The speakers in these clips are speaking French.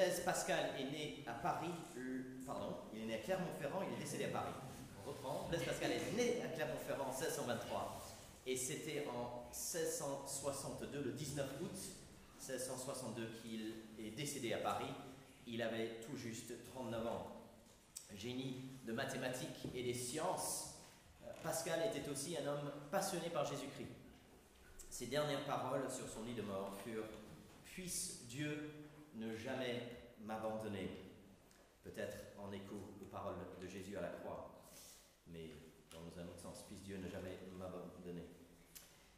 Blaise Pascal est né à Paris, il est né à Clermont-Ferrand, il est décédé à Paris. On reprend. Blaise Pascal est né à Clermont-Ferrand en 1623 et c'était en 1662, le 19 août 1662, qu'il est décédé à Paris. Il avait tout juste 39 ans. Génie de mathématiques et des sciences, Pascal était aussi un homme passionné par Jésus-Christ. Ses dernières paroles sur son lit de mort furent « Puisse Dieu ne jamais m'abandonner », peut-être en écho aux paroles de Jésus à la croix, mais dans un autre sens, « Puisse Dieu ne jamais m'abandonner ».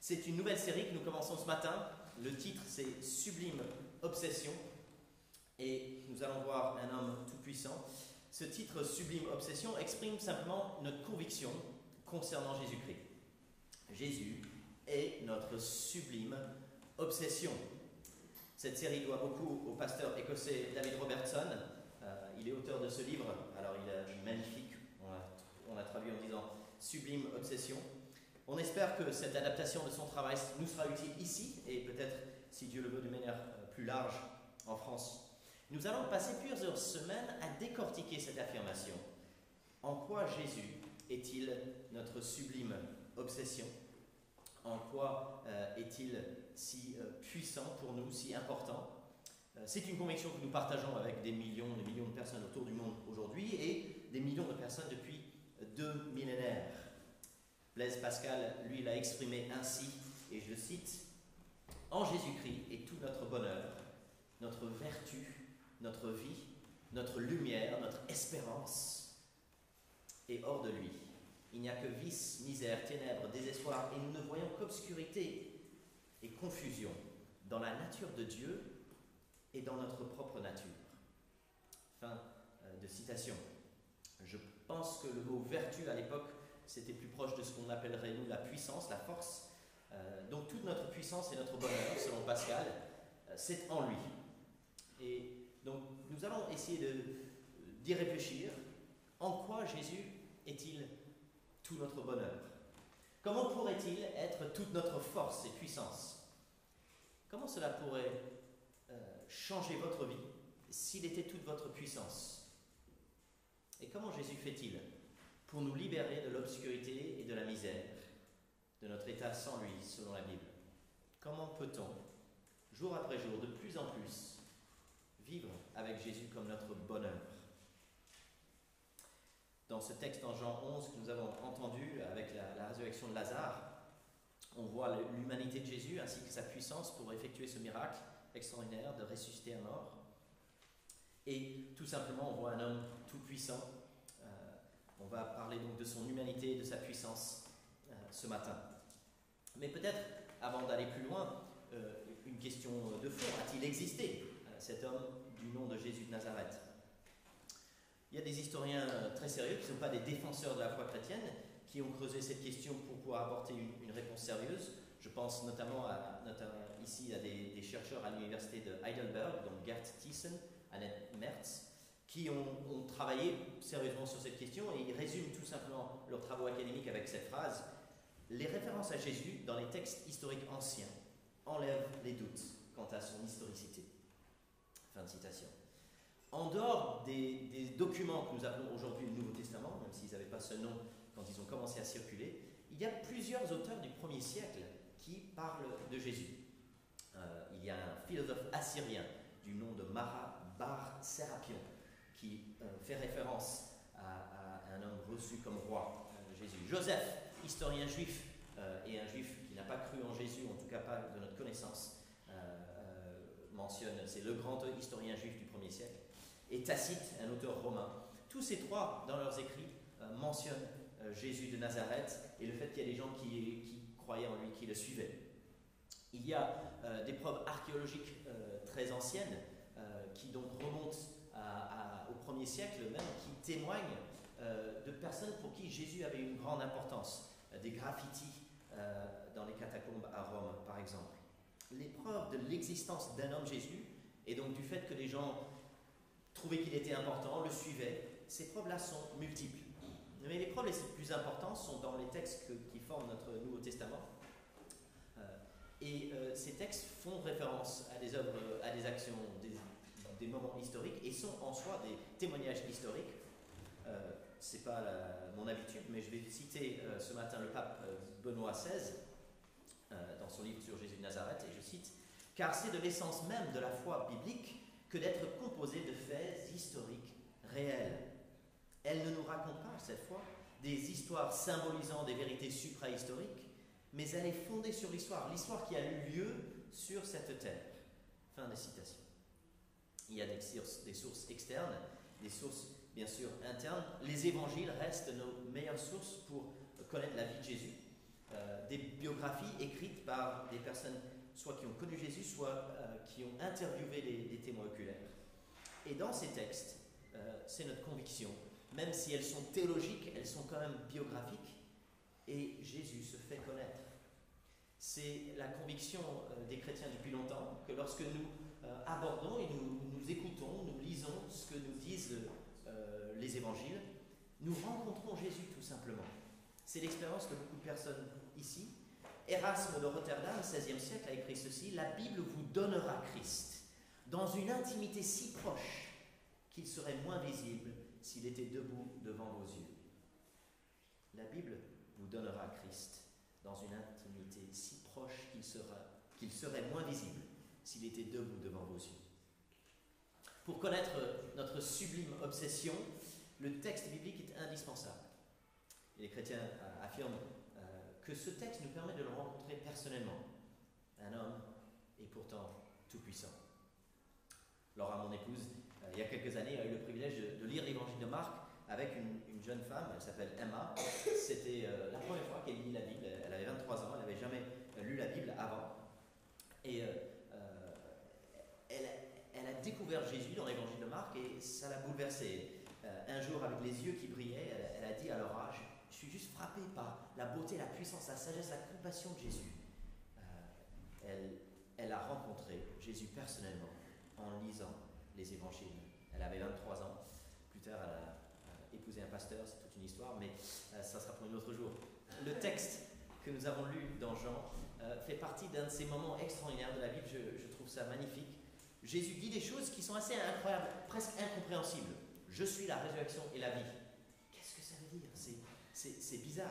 C'est une nouvelle série que nous commençons ce matin. Le titre, c'est « Sublime Obsession » et nous allons voir un homme tout-puissant. Ce titre « Sublime Obsession » exprime simplement notre conviction concernant Jésus-Christ. Jésus est notre sublime obsession. Cette série doit beaucoup au pasteur écossais David Robertson. Il est auteur de ce livre, alors il est magnifique, on l'a traduit en disant « Sublime Obsession ». On espère que cette adaptation de son travail nous sera utile ici, et peut-être, si Dieu le veut, de manière plus large en France. Nous allons passer plusieurs semaines à décortiquer cette affirmation. En quoi Jésus est-il notre sublime obsession ? En quoi est-il si puissant pour nous, si important ? C'est une conviction que nous partageons avec des millions de personnes autour du monde aujourd'hui et des millions de personnes depuis 2 millénaires. Blaise Pascal, lui, l'a exprimé ainsi, et je le cite, « En Jésus-Christ est tout notre bonheur, notre vertu, notre vie, notre lumière, notre espérance. Et hors de lui, il n'y a que vice, misère, ténèbres, désespoir, et nous ne voyons qu'obscurité et confusion dans la nature de Dieu et dans notre propre nature. » Fin de citation. Je pense que le mot « vertu » à l'époque, c'était plus proche de ce qu'on appellerait, nous, la puissance, la force. Donc toute notre puissance et notre bonheur, selon Pascal, c'est en lui. Et donc nous allons essayer d'y réfléchir. En quoi Jésus est-il tout notre bonheur ? Comment pourrait-il être toute notre force et puissance ? Comment cela pourrait changer votre vie s'il était toute votre puissance ? Et comment Jésus fait-il pour nous libérer de l'obscurité et de la misère, de notre état sans lui, selon la Bible ? Comment peut-on, jour après jour, de plus en plus, vivre avec Jésus comme notre bonheur ? Dans ce texte en Jean 11 que nous avons entendu avec la résurrection de Lazare, on voit l'humanité de Jésus ainsi que sa puissance pour effectuer ce miracle extraordinaire de ressusciter un mort. Et tout simplement, on voit un homme tout-puissant. On va parler donc de son humanité et de sa puissance ce matin. Mais peut-être, avant d'aller plus loin, une question de fond. A-t-il existé cet homme du nom de Jésus de Nazareth ? Il y a des historiens très sérieux qui ne sont pas des défenseurs de la foi chrétienne qui ont creusé cette question pour pouvoir apporter une réponse sérieuse. Je pense notamment ici à des chercheurs à l'université de Heidelberg, donc Gert Thiessen, Annette Mertz, qui ont travaillé sérieusement sur cette question et ils résument tout simplement leurs travaux académiques avec cette phrase « Les références à Jésus dans les textes historiques anciens enlèvent les doutes quant à son historicité. » Fin de citation. En dehors des documents que nous appelons aujourd'hui le Nouveau Testament, même s'ils n'avaient pas ce nom quand ils ont commencé à circuler, il y a plusieurs auteurs du 1er siècle qui parlent de Jésus. Il y a un philosophe assyrien du nom de Mara Bar Sérapion qui fait référence à un homme reçu comme roi, Jésus. Joseph, historien juif, et un juif qui n'a pas cru en Jésus, en tout cas pas de notre connaissance, mentionne, c'est le grand historien juif du 1er siècle, et Tacite, un auteur romain. Tous ces trois, dans leurs écrits, mentionnent Jésus de Nazareth et le fait qu'il y a des gens qui croyaient en lui, qui le suivaient. Il y a des preuves archéologiques très anciennes qui donc remontent au 1er siècle même, qui témoignent de personnes pour qui Jésus avait une grande importance. Des graffitis dans les catacombes à Rome, par exemple. Les preuves de l'existence d'un homme Jésus, et donc du fait que les gens trouvaient qu'il était important, le suivaient, ces preuves-là sont multiples. Mais les preuves les plus importantes sont dans les textes qui forment notre Nouveau Testament. Ces textes font référence à des œuvres, à des actions, des moments historiques et sont en soi des témoignages historiques. Ce n'est pas mon habitude, mais je vais citer ce matin le pape Benoît XVI dans son livre sur Jésus de Nazareth, et je cite: « Car c'est de l'essence même de la foi biblique que d'être composée de faits historiques réels. Elle ne nous raconte pas, cette fois, des histoires symbolisant des vérités suprahistoriques, mais elle est fondée sur l'histoire qui a eu lieu sur cette terre. » Fin de citation. Il y a des sources externes, des sources bien sûr internes. Les évangiles restent nos meilleures sources pour connaître la vie de Jésus. Des biographies écrites par des personnes soit qui ont connu Jésus, soit qui ont interviewé des témoins oculaires. Et dans ces textes, c'est notre conviction, même si elles sont théologiques, elles sont quand même biographiques, et Jésus se fait connaître. C'est la conviction des chrétiens depuis longtemps que lorsque nous abordons et nous écoutons, nous lisons ce que nous disent les évangiles, nous rencontrons Jésus tout simplement. C'est l'expérience de beaucoup de personnes ici. Erasme de Rotterdam, 16e siècle, a écrit ceci: « La Bible vous donnera Christ dans une intimité si proche qu'il serait moins visible s'il était debout devant vos yeux. » La Bible vous donnera Christ dans une intimité si proche qu'il serait moins visible s'il était debout devant vos yeux. Pour connaître notre sublime obsession, le texte biblique est indispensable. Et les chrétiens affirment que ce texte nous permet de le rencontrer personnellement. Un homme est pourtant tout-puissant. Laura, mon épouse, il y a quelques années, a eu le privilège de lire l'évangile de Marc avec une jeune femme, elle s'appelle Emma. C'était la première fois qu'elle lit la Bible. Elle avait 23 ans, elle n'avait jamais lu la Bible avant. Et elle a découvert Jésus dans l'évangile de Marc et ça l'a bouleversée. Un jour, avec les yeux qui brillaient, elle a dit à leur âge: « Je suis juste frappée par la beauté, la puissance, la sagesse, la compassion de Jésus. » Elle a rencontré Jésus personnellement en lisant les évangiles. Elle avait 23 ans. Plus tard, elle a épousé un pasteur, c'est toute une histoire, mais ça sera pour un autre jour. Le texte que nous avons lu dans Jean fait partie d'un de ces moments extraordinaires de la Bible. Je trouve ça magnifique. Jésus dit des choses qui sont assez incroyables, presque incompréhensibles. « Je suis la résurrection et la vie. » Qu'est-ce que ça veut dire? C'est bizarre.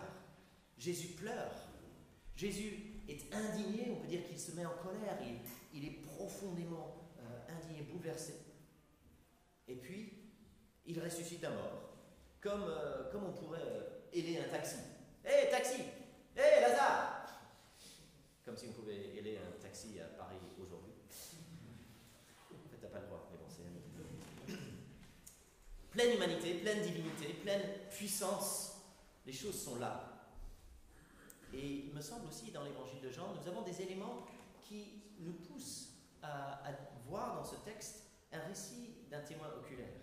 Jésus pleure. Jésus est indigné, on peut dire qu'il se met en colère, il est profondément indigné, bouleversé. Et puis, il ressuscite à mort, comme on pourrait héler un taxi. « Hé, taxi! Hé, Lazare !» Comme si on pouvait héler un taxi à Paris aujourd'hui. En fait, t'as pas le droit, mais bon, c'est un autre. Pleine humanité, pleine divinité, pleine puissance, les choses sont là. Et il me semble aussi, dans l'évangile de Jean, nous avons des éléments qui nous poussent à voir dans ce texte un récit d'un témoin oculaire.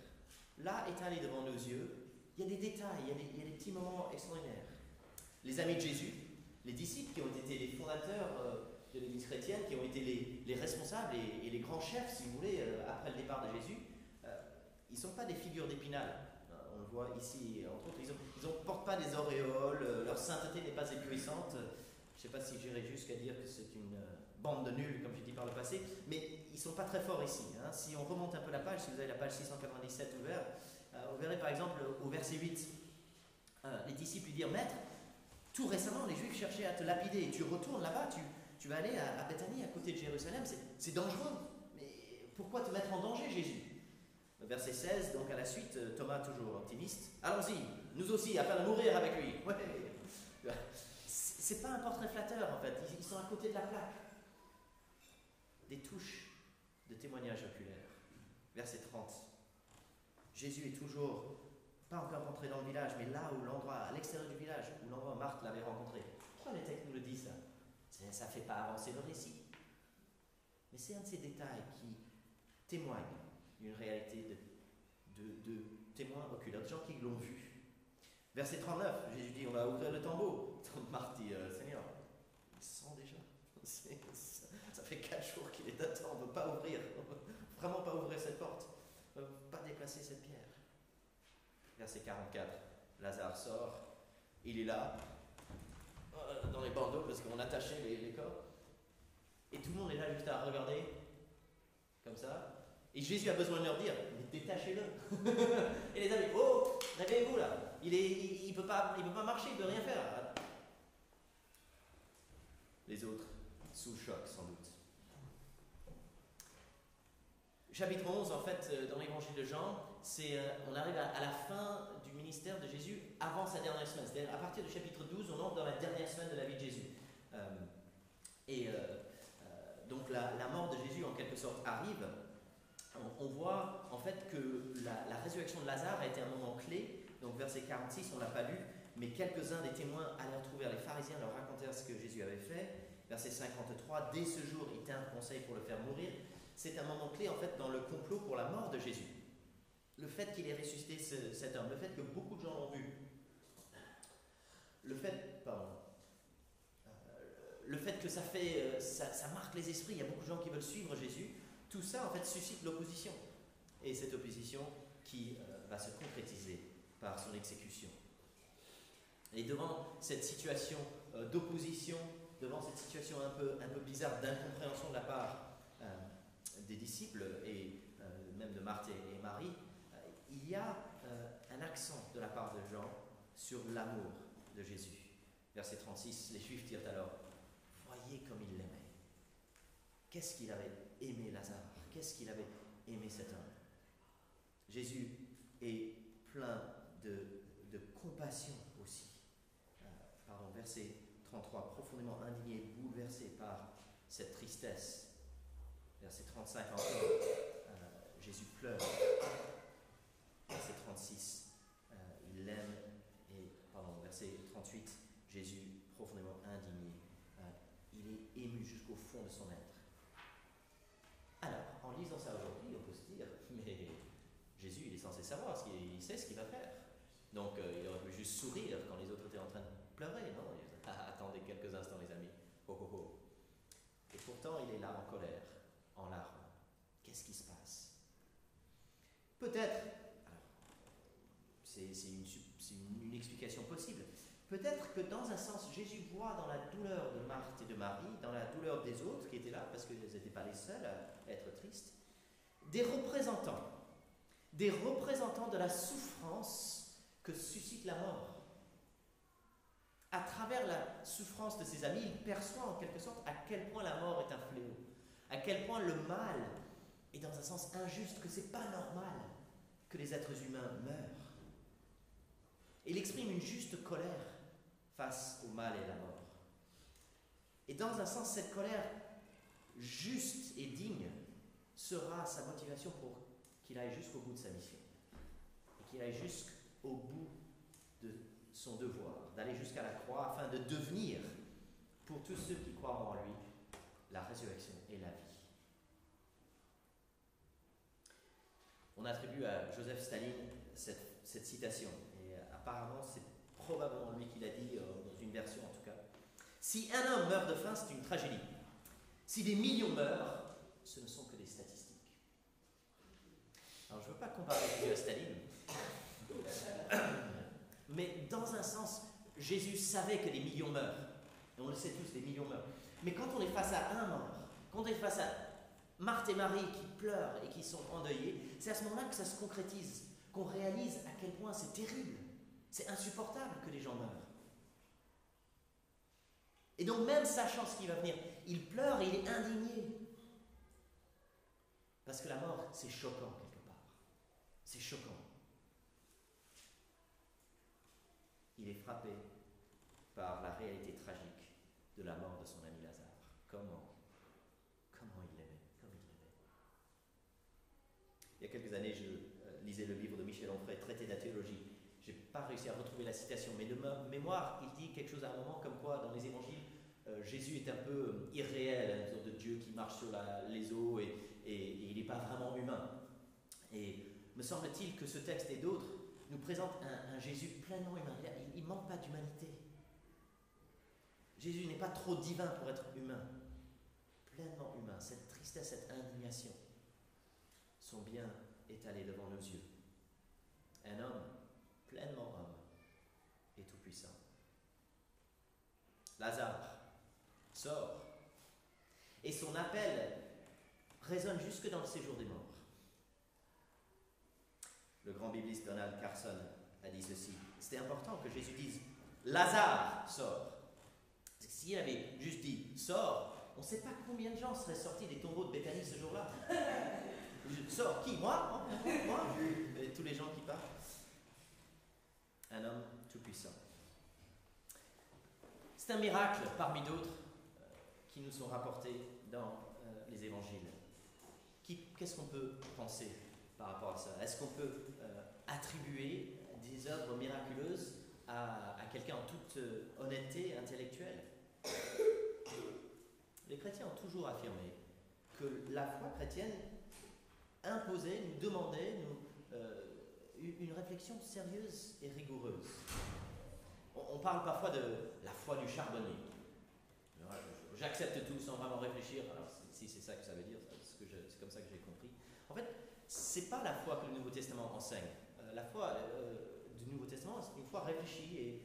Là, étalé devant nos yeux, il y a des détails, il y a des petits moments extraordinaires. Les amis de Jésus, les disciples qui ont été les fondateurs de l'Église chrétienne, qui ont été les responsables et les grands chefs, si vous voulez, après le départ de Jésus, ils ne sont pas des figures d'Épinal. On le voit ici, entre autres, ils ne portent pas des auréoles, leur sainteté n'est pas éblouissante. Je ne sais pas si j'irai jusqu'à dire que c'est une bande de nuls, comme j'ai dit par le passé, mais ils ne sont pas très forts ici. Hein. Si on remonte un peu la page, si vous avez la page 697 ouverte, vous verrez par exemple au verset 8, les disciples lui dirent: « Maître, tout récemment, les Juifs cherchaient à te lapider, et tu retournes là-bas, tu vas aller à Béthanie, à côté de Jérusalem, c'est dangereux. Mais pourquoi te mettre en danger, Jésus ?» Verset 16, donc à la suite, Thomas, toujours optimiste: « Allons-y, nous aussi, afin de mourir avec lui. » Ouais. C'est pas un portrait flatteur, en fait. Ils sont à côté de la plaque. Des touches de témoignages oculaires. Verset 30. Jésus est toujours pas encore rentré dans le village, mais là où l'endroit, à l'extérieur du village, où l'endroit où Marthe l'avait rencontré. Pourquoi le texte nous le dit, ça? Ça ne fait pas avancer le récit. Mais c'est un de ces détails qui témoignent d'une réalité de témoins oculaires, de gens qui l'ont vu. Verset 39, Jésus dit: « On va ouvrir le tombeau. » Marthe dit: « Seigneur, il sent déjà. Ça fait 4 jours qu'il est à temps, on ne veut pas ouvrir. On ne veut vraiment pas ouvrir cette porte. On ne veut pas déplacer cette pierre. » Verset 44, Lazare sort. Il est là, dans les bandeaux, parce qu'on attachait les corps. Et tout le monde est là juste à regarder, comme ça. Et Jésus a besoin de leur dire, mais détachez-le. Et les amis, oh, réveillez-vous là. Il peut pas marcher, il ne peut rien faire. Les autres, sous le choc sans doute. Chapitre 11, en fait, dans l'évangile de Jean, on arrive à la fin du ministère de Jésus avant sa dernière semaine. C'est-à-dire à partir du chapitre 12, on entre dans la dernière semaine de la vie de Jésus. Donc la mort de Jésus, en quelque sorte, arrive. On voit en fait que la résurrection de Lazare a été un moment clé. Donc verset 46, on ne l'a pas lu, mais quelques-uns des témoins allèrent trouver les pharisiens, leur racontèrent ce que Jésus avait fait. Verset 53, dès ce jour, ils tinrent conseil pour le faire mourir. C'est un moment clé en fait dans le complot pour la mort de Jésus. Le fait qu'il ait ressuscité cet homme, le fait que beaucoup de gens l'ont vu, le fait que ça marque les esprits, il y a beaucoup de gens qui veulent suivre Jésus, tout ça en fait suscite l'opposition. Et cette opposition qui va se concrétiser par son exécution. Et devant cette situation d'opposition, devant cette situation un peu bizarre d'incompréhension de la part des disciples et même de Marthe et Marie, il y a un accent de la part de Jean sur l'amour de Jésus. Verset 36, les Juifs dirent alors, voyez comme il l'aimait. Qu'est-ce qu'il avait aimé Lazare? Qu'est-ce qu'il avait aimé cet homme? Jésus est plein de compassion aussi. Verset 33, profondément indigné, bouleversé par cette tristesse. Verset 35 encore, Jésus pleure. Verset 36, il l'aime. Verset 38, Jésus profondément indigné. Il est ému jusqu'au fond de son être. Alors, en lisant ça aujourd'hui, on peut se dire, mais Jésus, il est censé savoir, il sait ce qu'il va faire. Donc, il aurait pu juste sourire quand les autres étaient en train de pleurer, non? Attendez quelques instants, les amis. Oh, oh, oh. Et pourtant, il est là en colère, en larmes. Qu'est-ce qui se passe? Peut-être, c'est une explication possible. Peut-être que dans un sens, Jésus voit dans la douleur de Marthe et de Marie, dans la douleur des autres qui étaient là, parce qu'ils n'étaient pas les seuls à être tristes, des représentants de la souffrance que suscite la mort. À travers la souffrance de ses amis, il perçoit en quelque sorte à quel point la mort est un fléau, à quel point le mal est dans un sens injuste, que ce n'est pas normal que les êtres humains meurent. Il exprime une juste colère face au mal et à la mort. Et dans un sens, cette colère juste et digne sera sa motivation pour qu'il aille jusqu'au bout de sa mission. Et qu'il aille jusqu'au bout de son devoir, d'aller jusqu'à la croix afin de devenir, pour tous ceux qui croient en lui, la résurrection et la vie. On attribue à Joseph Staline cette citation, et apparemment c'est probablement lui qui l'a dit, dans une version en tout cas. Si un homme meurt de faim, c'est une tragédie. Si des millions meurent, ce ne sont que des statistiques. Alors je ne veux pas comparer Jésus à Staline, mais dans un sens, Jésus savait que des millions meurent. Et on le sait tous, des millions meurent. Mais quand on est face à un mort, quand on est face à Marthe et Marie qui pleurent et qui sont endeuillés, c'est à ce moment-là que ça se concrétise, qu'on réalise à quel point c'est terrible, c'est insupportable que les gens meurent. Et donc même sachant ce qui va venir, il pleure et il est indigné. Parce que la mort, c'est choquant quelque part. C'est choquant. Il est frappé par la réalité tragique de la mort de son ami Lazare. Comment il l'aimait, comme il l'aimait. Il y a quelques années, je lisais le livre de Michel Onfray, Traité de la théologie. Je n'ai pas réussi à retrouver la citation, mais de ma mémoire, il dit quelque chose à un moment comme quoi, dans les évangiles, Jésus est un peu irréel, une sorte de Dieu qui marche sur les eaux et il n'est pas vraiment humain. Et me semble-t-il que ce texte et d'autres nous présentent un Jésus pleinement humain. Il ne manque pas d'humanité. Jésus n'est pas trop divin pour être humain. Pleinement humain. Cette tristesse, cette indignation sont bien étalées devant nos yeux. Un homme, pleinement homme, et tout-puissant. Lazare sort, et son appel résonne jusque dans le séjour des morts. Le grand bibliste Donald Carson a dit ceci. C'était important que Jésus dise « Lazare, sort ». S'il avait juste dit « sort », on ne sait pas combien de gens seraient sortis des tombeaux de Béthanie ce jour-là. Sort, qui? Moi? Moi? Et tous les gens qui partent. Un homme tout-puissant. C'est un miracle parmi d'autres qui nous sont rapportés dans les évangiles. Qu'est-ce qu'on peut penser par rapport à ça? Est-ce qu'on peut attribuer des œuvres miraculeuses à quelqu'un en toute honnêteté intellectuelle? Les chrétiens ont toujours affirmé que la foi chrétienne imposait, nous demandait une réflexion sérieuse et rigoureuse. On parle parfois de la foi du charbonnier. J'accepte tout sans vraiment réfléchir. Alors, si c'est ça que ça veut dire, c'est comme ça que j'ai compris. En fait, c'est pas la foi que le Nouveau Testament enseigne. La foi du Nouveau Testament, c'est une foi réfléchie et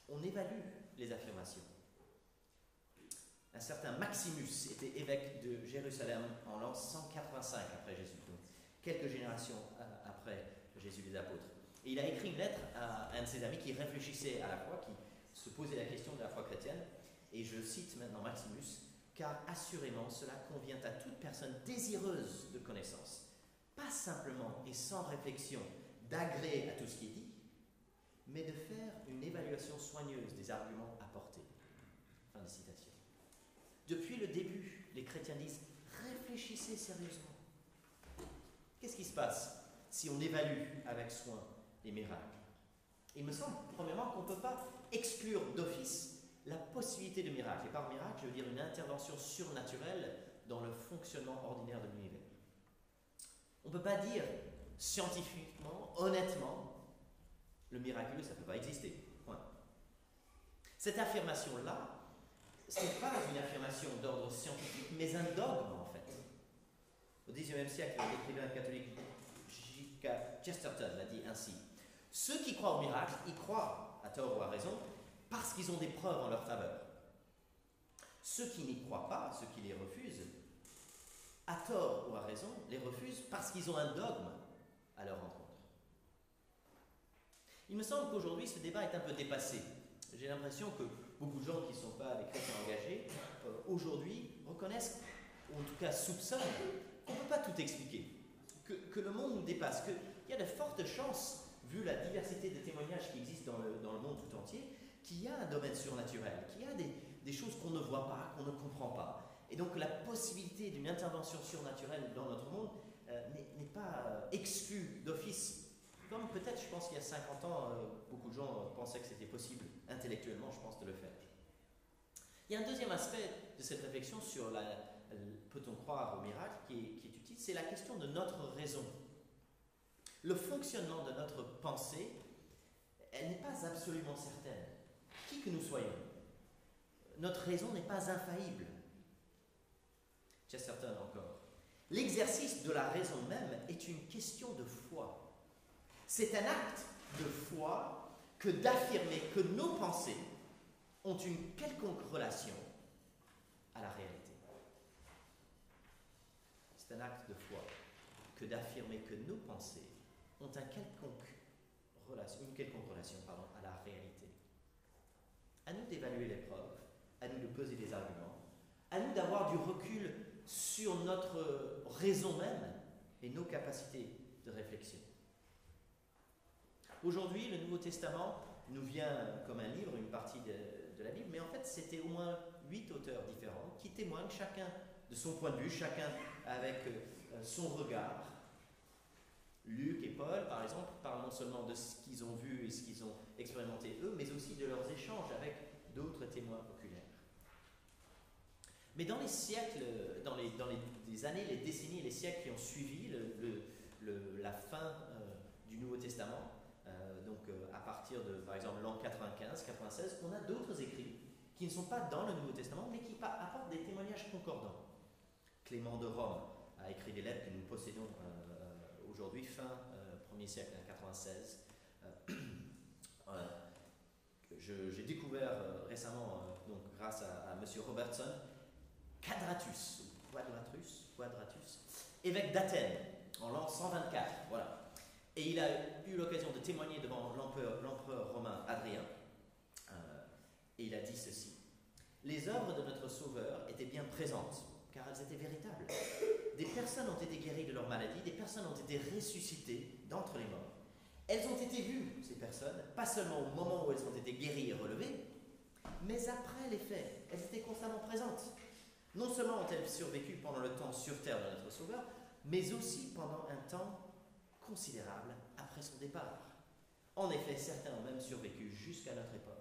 on évalue les affirmations. Un certain Maximus était évêque de Jérusalem en l'an 185 après Jésus, donc quelques générations après Jésus des apôtres. Et il a écrit une lettre à un de ses amis qui réfléchissait à la foi, qui se posait la question de la foi chrétienne. Et je cite maintenant Maximus, « Car assurément cela convient à toute personne désireuse de connaissance, pas simplement et sans réflexion d'agréer à tout ce qui est dit, mais de faire une évaluation soigneuse des arguments apportés. » Fin de citation. Depuis le début, les chrétiens disent « Réfléchissez sérieusement. » Qu'est-ce qui se passe si on évalue avec soin les miracles? Il me semble, premièrement, qu'on ne peut pas exclure d'office la possibilité de miracle. Et par miracle, je veux dire une intervention surnaturelle dans le fonctionnement ordinaire de l'univers. On ne peut pas dire scientifiquement, honnêtement, le miraculeux, ça ne peut pas exister. Point. Cette affirmation-là, ce n'est pas une affirmation d'ordre scientifique, mais un dogme, en fait. Au XIXe siècle, l'écrivain catholique J.K. Chesterton l'a dit ainsi. Ceux qui croient au miracle, y croient, à tort ou à raison, parce qu'ils ont des preuves en leur faveur. Ceux qui n'y croient pas, ceux qui les refusent, à tort ou à raison, les refusent parce qu'ils ont un dogme à leur encontre. Il me semble qu'aujourd'hui, ce débat est un peu dépassé. J'ai l'impression que beaucoup de gens qui ne sont pas des chrétiens engagés, aujourd'hui, reconnaissent, ou en tout cas soupçonnent, qu'on ne peut pas tout expliquer, que le monde nous dépasse, qu'il y a de fortes chances, vu la diversité de témoignages qui existent dans le monde tout entier, qu'il y a un domaine surnaturel, qu'il y a des choses qu'on ne voit pas, qu'on ne comprend pas. Et donc la possibilité d'une intervention surnaturelle dans notre monde n'est pas exclue d'office. Comme peut-être, je pense qu'il y a 50 ans, beaucoup de gens pensaient que c'était possible, intellectuellement, je pense, de le faire. Il y a un deuxième aspect de cette réflexion sur peut-on croire au miracle qui est utile, c'est la question de notre raison. Le fonctionnement de notre pensée, elle n'est pas absolument certaine. Qui que nous soyons, notre raison n'est pas infaillible. Chesterton encore. L'exercice de la raison même est une question de foi. C'est un acte de foi que d'affirmer que nos pensées ont une quelconque relation à la réalité. C'est un acte de foi que d'affirmer que nos pensées ont une quelconque relation à la réalité. À nous d'évaluer les preuves, à nous de peser des arguments, à nous d'avoir du recul sur notre raison même et nos capacités de réflexion. Aujourd'hui, le Nouveau Testament nous vient comme un livre, une partie de la Bible, mais en fait, c'était au moins 8 auteurs différents qui témoignent chacun de son point de vue, chacun avec son regard. Luc et Paul, par exemple, parlent non seulement de ce qu'ils ont vu et ce qu'ils ont expérimenté eux, mais aussi de leurs échanges avec d'autres témoins oculaires. Mais dans les siècles, dans les années, les décennies, les siècles qui ont suivi la fin du Nouveau Testament, à partir de, par exemple, l'an 95, 96, on a d'autres écrits qui ne sont pas dans le Nouveau Testament, mais qui apportent des témoignages concordants. Clément de Rome a écrit des lettres que nous possédons aujourd'hui, fin 1er siècle, 96. J'ai découvert récemment, donc grâce à M. Robertson, Quadratus, évêque d'Athènes, en l'an 124, voilà. Et il a eu l'occasion de témoigner devant l'empereur romain Adrien. Et il a dit ceci. Les œuvres de notre Sauveur étaient bien présentes, car elles étaient véritables. Des personnes ont été guéries de leur maladie, des personnes ont été ressuscitées d'entre les morts. Elles ont été vues, ces personnes, pas seulement au moment où elles ont été guéries et relevées, mais après les faits, elles étaient constamment présentes. Non seulement ont-elles survécu pendant le temps sur terre de notre Sauveur, mais aussi pendant un temps considérable après son départ. En effet, certains ont même survécu jusqu'à notre époque.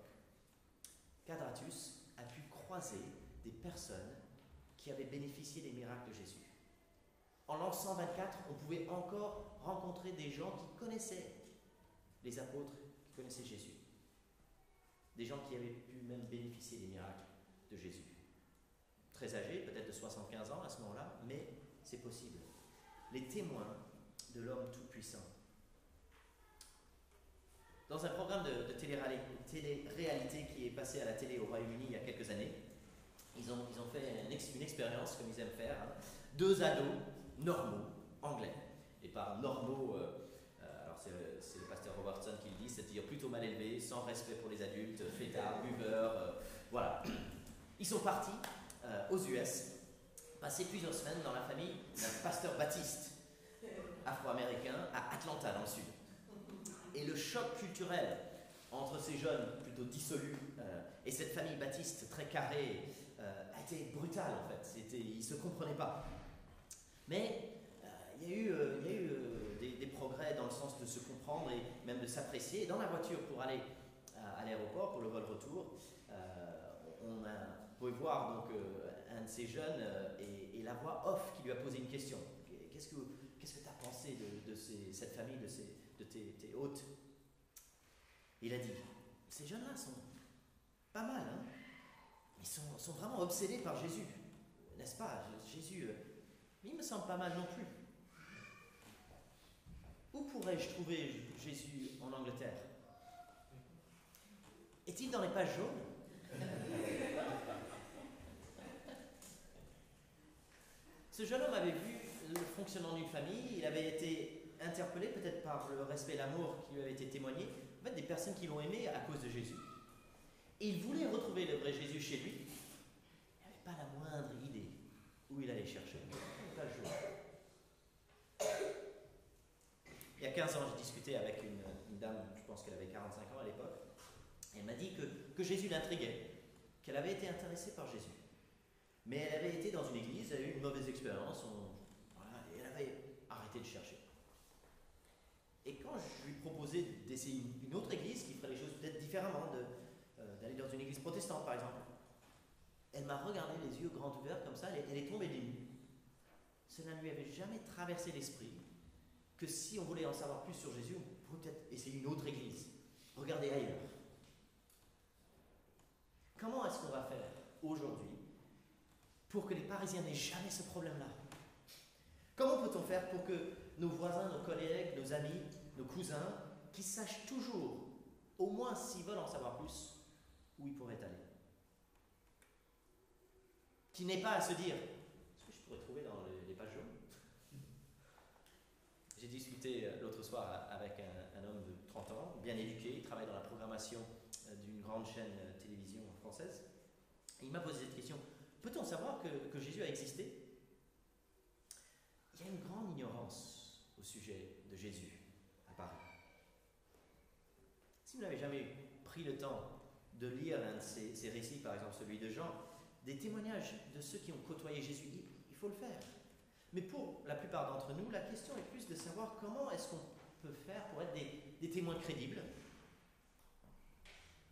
Quadratus a pu croiser des personnes qui avaient bénéficié des miracles de Jésus. En l'an 124, on pouvait encore rencontrer des gens qui connaissaient les apôtres, qui connaissaient Jésus. Des gens qui avaient pu même bénéficier des miracles de Jésus. Très âgés, peut-être de 75 ans à ce moment-là, mais c'est possible. Les témoins de l'homme tout-puissant. Dans un programme de télé-réalité qui est passé à la télé au Royaume-Uni il y a quelques années, ils ont fait une expérience, comme ils aiment faire, hein. 2 ados normaux, anglais. Et par normaux, alors c'est le pasteur Robertson qui le dit, c'est-à-dire plutôt mal élevés, sans respect pour les adultes, fêtards, buveurs, voilà. Ils sont partis aux US, passer plusieurs semaines dans la famille d'un pasteur baptiste afro-américain à Atlanta, dans le sud. Et le choc culturel entre ces jeunes plutôt dissolus et cette famille baptiste très carrée a été brutal en fait. Ils ne se comprenaient pas. Mais il y a eu des progrès dans le sens de se comprendre et même de s'apprécier. Et dans la voiture pour aller à l'aéroport, pour le vol retour, on pouvait voir donc, un de ces jeunes et la voix off qui lui a posé une question. Qu'est-ce que tu as pensé de cette famille, de tes hôtes? Il a dit, ces jeunes-là sont pas mal, hein? Ils sont vraiment obsédés par Jésus, n'est-ce pas? Jésus, il me semble pas mal non plus. Où pourrais-je trouver Jésus en Angleterre? Est-il dans les pages jaunes? Ce jeune homme avait vu le fonctionnement d'une famille, il avait été interpellé peut-être par le respect et l'amour qui lui avait été témoigné, en fait des personnes qui l'ont aimé à cause de Jésus. Et il voulait retrouver le vrai Jésus chez lui. Il n'avait pas la moindre idée où il allait chercher. Pas le jour. Il y a 15 ans, j'ai discuté avec une dame, je pense qu'elle avait 45 ans à l'époque. Elle m'a dit que Jésus l'intriguait, qu'elle avait été intéressée par Jésus. Mais elle avait été dans une église, elle a eu une mauvaise expérience, et elle avait arrêté de chercher. Et quand je lui proposais d'essayer une autre église qui ferait les choses peut-être différemment, d'aller dans une église protestante par exemple, elle m'a regardé les yeux grands ouverts comme ça, elle est tombée des nues. Cela ne lui avait jamais traversé l'esprit que si on voulait en savoir plus sur Jésus, on pouvait peut-être essayer une autre église, regarder ailleurs. Comment est-ce qu'on va faire aujourd'hui pour que les Parisiens n'aient jamais ce problème-là? Comment peut-on faire pour que nos voisins, nos collègues, nos amis, nos cousins, qui sachent toujours, au moins s'ils veulent en savoir plus, où ils pourraient aller? Qui n'aient pas à se dire, est-ce que je pourrais trouver dans les pages jaunes? J'ai discuté l'autre soir avec un homme de 30 ans, bien éduqué, il travaille dans la programmation d'une grande chaîne télévision française. Et il m'a posé cette question. Peut-on savoir que Jésus a existé? Il y a une grande ignorance au sujet de Jésus à Paris. Si vous n'avez jamais pris le temps de lire un de ces récits, par exemple celui de Jean, des témoignages de ceux qui ont côtoyé Jésus, il faut le faire. Mais pour la plupart d'entre nous, la question est plus de savoir comment est-ce qu'on peut faire pour être des témoins crédibles.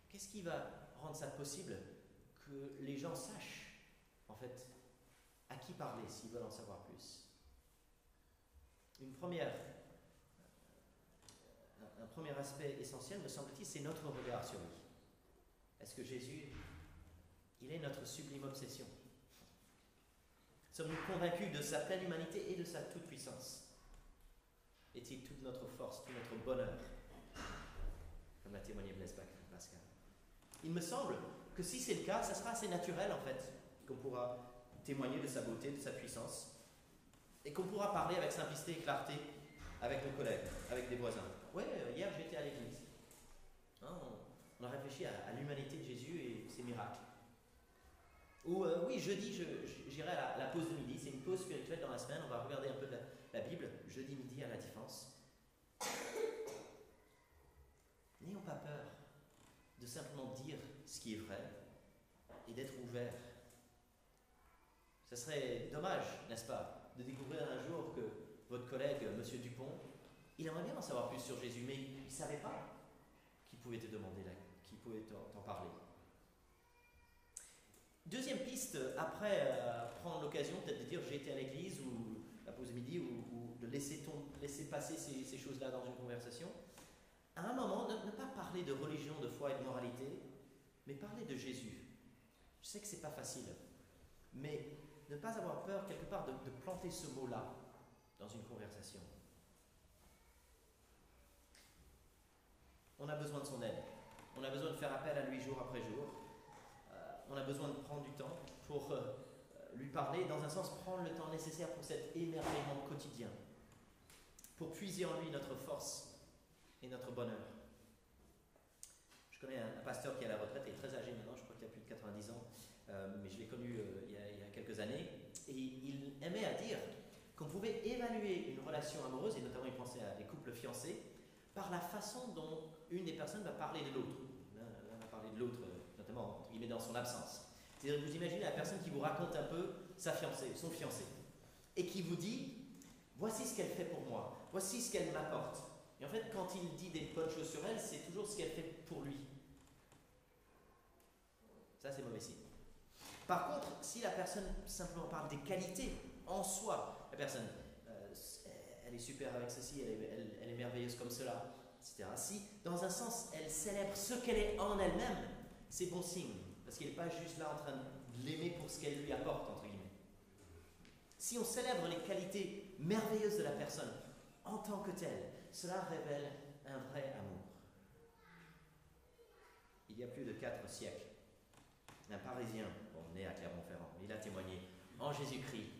Qu'est-ce qui va rendre ça possible que les gens sachent, en fait, à qui parler s'ils veulent en savoir plus? Un premier aspect essentiel, me semble-t-il, c'est notre regard sur lui. Est-ce que Jésus, il est notre sublime obsession? Sommes-nous convaincus de sa pleine humanité et de sa toute-puissance? Est-il toute notre force, tout notre bonheur? Comme l'a témoigné Blaise Pascal. Il me semble que si c'est le cas, ça sera assez naturel en fait, qu'on pourra témoigner de sa beauté, de sa puissance. Et qu'on pourra parler avec simplicité et clarté avec nos collègues, avec des voisins. Ouais, hier j'étais à l'église. Hein, on a réfléchi à l'humanité de Jésus et ses miracles. Ou oui, jeudi, j'irai à la pause de midi. C'est une pause spirituelle dans la semaine. On va regarder un peu de la Bible, jeudi midi à la Défense. N'ayons pas peur de simplement dire ce qui est vrai et d'être ouvert. Ce serait dommage, n'est-ce pas, de découvrir un jour que votre collègue, M. Dupont, il aimerait bien en savoir plus sur Jésus, mais il ne savait pas qu'il pouvait te demander, qu'il pouvait t'en parler. Deuxième piste, après prendre l'occasion peut-être de dire j'ai été à l'église ou la pause midi ou de laisser passer ces choses-là dans une conversation, à un moment, ne pas parler de religion, de foi et de moralité, mais parler de Jésus. Je sais que ce n'est pas facile, mais ne pas avoir peur quelque part de planter ce mot-là dans une conversation. On a besoin de son aide. On a besoin de faire appel à lui jour après jour. On a besoin de prendre du temps pour lui parler, dans un sens prendre le temps nécessaire pour cet émerveillement quotidien, pour puiser en lui notre force et notre bonheur. Je connais un pasteur qui est à la retraite, il est très âgé maintenant, je crois qu'il a plus de 90 ans, mais je l'ai connu il y a quelques années, et il aimait à dire qu'on pouvait évaluer une relation amoureuse, et notamment il pensait à des couples fiancés, par la façon dont une des personnes va parler de l'autre. L'un va parler de l'autre, notamment entre guillemets dans son absence. C'est-à-dire que vous imaginez la personne qui vous raconte un peu sa fiancée, son fiancé, et qui vous dit « voici ce qu'elle fait pour moi, voici ce qu'elle m'apporte ». Et en fait, quand il dit des bonnes choses sur elle, c'est toujours ce qu'elle fait pour lui. Ça, c'est mauvais signe. Par contre, si la personne simplement parle des qualités en soi, la personne, elle est super avec ceci, elle est merveilleuse comme cela, etc. Si, dans un sens, elle célèbre ce qu'elle est en elle-même, c'est bon signe, parce qu'elle n'est pas juste là en train de l'aimer pour ce qu'elle lui apporte, entre guillemets. Si on célèbre les qualités merveilleuses de la personne en tant que telle, cela révèle un vrai amour. Il y a plus de 4 siècles, un Parisien, né à Clermont-Ferrand, il a témoigné en Jésus-Christ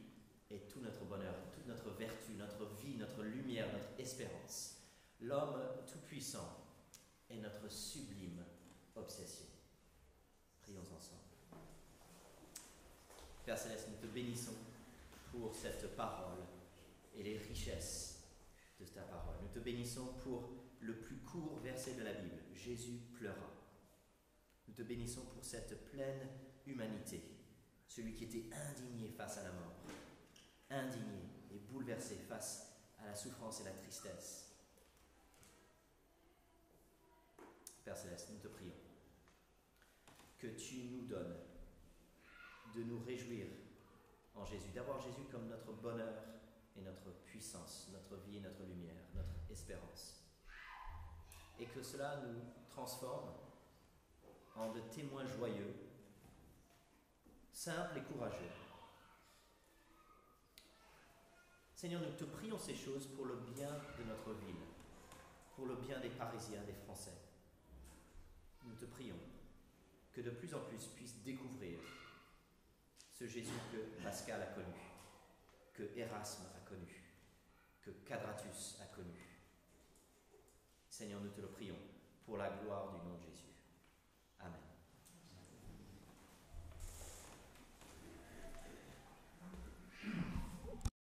est tout notre bonheur, toute notre vertu, notre vie, notre lumière, notre espérance. L'homme tout-puissant est notre sublime obsession. Prions ensemble. Père Céleste, nous te bénissons pour cette parole et les richesses de ta parole. Nous te bénissons pour le plus court verset de la Bible. Jésus pleura. Nous te bénissons pour cette pleine humanité, celui qui était indigné face à la mort, indigné et bouleversé face à la souffrance et la tristesse. Père Céleste, nous te prions que tu nous donnes de nous réjouir en Jésus, d'avoir Jésus comme notre bonheur et notre puissance, notre vie et notre lumière, notre espérance. Et que cela nous transforme en de témoins joyeux, simples et courageux. Seigneur, nous te prions ces choses pour le bien de notre ville, pour le bien des Parisiens, des Français. Nous te prions que de plus en plus puissent découvrir ce Jésus que Pascal a connu, que Erasme a connu, que Quadratus a connu. Seigneur, nous te le prions pour la gloire du nom de Jésus.